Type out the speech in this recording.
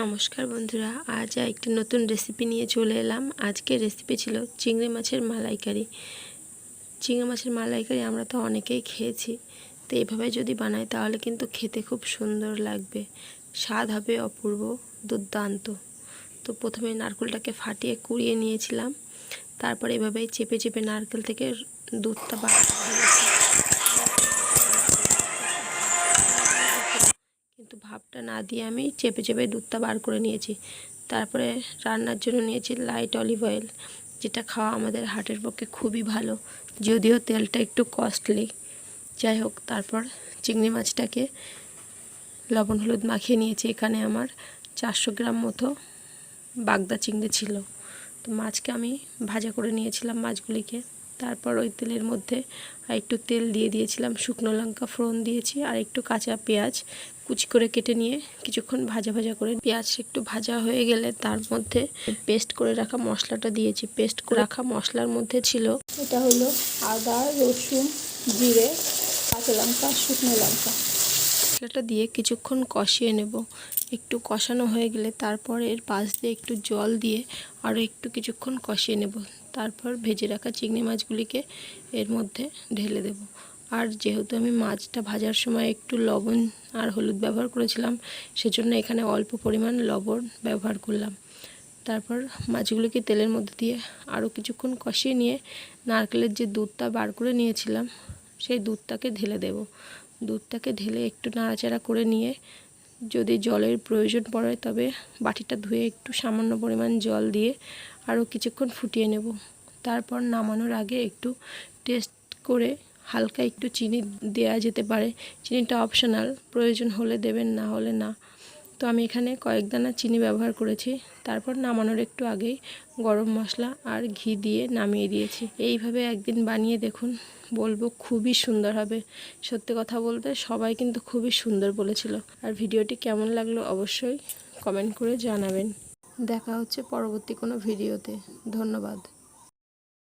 নমস্কার বন্ধুরা, আজ একটি নতুন রেসিপি নিয়ে চলে এলাম। আজকের রেসিপি ছিল চিংড়ি মাছের মালাইকারি। চিংড়ি মাছের মালাইকারি আমরা তো অনেকেই খেয়েছি, তো এইভাবে যদি বানাই তাহলে কিন্তু খেতে খুব সুন্দর লাগবে, স্বাদ হবে অপূর্ব, দুর্দান্ত। তো প্রথমে নারকেলটাকে ফাটিয়ে কুড়িয়ে নিয়েছিলাম, তারপর এভাবেই চেপে চেপে নারকেল থেকে দুধটা বার করে দিয়েছি। কিন্তু ভাপটা না দিয়ে আমি চেপে চেপে দুধটা বার করে নিয়েছি। তারপরে রান্নার জন্য নিয়েছি লাইট অলিভ অয়েল, যেটা খাওয়া আমাদের হার্টের পক্ষে খুবই ভালো, যদিও তেলটা একটু কস্টলি। যাই হোক, তারপর চিংড়ি মাছটাকে লবণ হলুদ মাখিয়ে নিয়েছি। এখানে আমার 400 গ্রাম মতো বাগদা চিংড়ি ছিল। তো মাছকে আমি ভাজা করে নিয়েছিলাম মাছগুলিকে। তারপর ওই তেলের মধ্যে আর একটু তেল দিয়ে দিয়েছিলাম, শুকনো লঙ্কা ফোড়ন দিয়েছি, আর একটু কাঁচা পেঁয়াজ কুচি করে কেটে নিয়ে কিছুক্ষণ ভাজা ভাজা করে, পেঁয়াজ একটু ভাজা হয়ে গেলে তার মধ্যে পেস্ট করে রাখা মশলাটা দিয়েছি। পেস্ট করে রাখা মশলার মধ্যে ছিল, এটা হলো আদা, রসুন, জিরে, কাঁচা লঙ্কা, শুকনো লঙ্কা। মশলাটা দিয়ে কিছুক্ষণ কষিয়ে নেব। একটু কষানো হয়ে গেলে তারপর এর পাশ দিয়ে একটু জল দিয়ে আরও একটু কিছুক্ষণ কষিয়ে নেব। তারপর ভেজে রাখা চিংড়ি মাছগুলিকে এর মধ্যে ঢেলে দেব। আর যেহেতু আমি মাছটা ভাজার সময় একটু লবণ আর হলুদ ব্যবহার করেছিলাম, সেজন্য এখানে অল্প পরিমাণ লবণ ব্যবহার করলাম। তারপর মাছগুলিকে তেলের মধ্যে দিয়ে আরও কিছুক্ষণ কষিয়ে নিয়ে নারকেলের যে দুধটা বার করে নিয়েছিলাম, সেই দুধটাকে ঢেলে দেব। দুধটাকে ঢেলে একটু নাড়াচাড়া করে নিয়ে যদি জলের প্রয়োজন পড়ে তবে বাটিটা ধুয়ে একটু সামান্য পরিমাণ জল দিয়ে আরও কিছুক্ষণ ফুটিয়ে নেব। তারপর নামানোর আগে একটু টেস্ট করে হালকা একটু চিনি দেওয়া যেতে পারে, চিনিটা অপশনাল, প্রয়োজন হলে দেবেন, না হলে না। তো আমি এখানে কয়েক দানা চিনি ব্যবহার করেছি। তারপর নামানোর একটু আগেই গরম মশলা আর ঘি দিয়ে নামিয়ে দিয়েছি। এইভাবে একদিন বানিয়ে দেখুন, বলবো খুবই সুন্দর হবে। সত্যি কথা বলতে সবাই কিন্তু খুবই সুন্দর বলেছিল। আর ভিডিওটি কেমন লাগলো অবশ্যই কমেন্ট করে জানাবেন। দেখা হচ্ছে পরবর্তী কোনো ভিডিওতে। ধন্যবাদ।